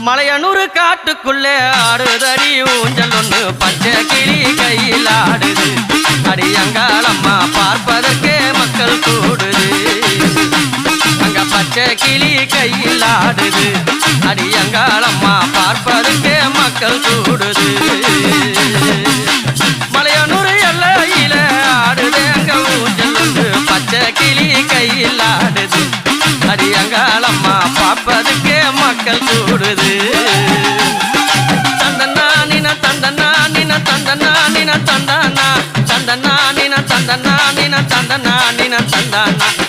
மலையனூறு காட்டுக்குள்ளே ஆடுதடி ஊஞ்சல் ஒண்ணு பச்சை கிளி கையில் ஆடுது அடியங்காலம்மா பார்ப்பதற்கே மக்கள் கூடுது அங்க பச்சை கிளி கையில் ஆடுது அடியங்காலம்மா பார்ப்பதற்கே மக்கள் கூடுது மலையனூறு எல்லையில ஆடுது அங்க ஊஞ்சல் ஒண்ணு பச்சை கிளி கையில் ஆடுது அடியங்காலம்மா பார்ப்பதற்கே மக்கள் கூடுது தந்தனானின தந்தனானின தந்தனானின தந்தனா தந்தனானின தந்தனானின தந்தனானின தந்தனா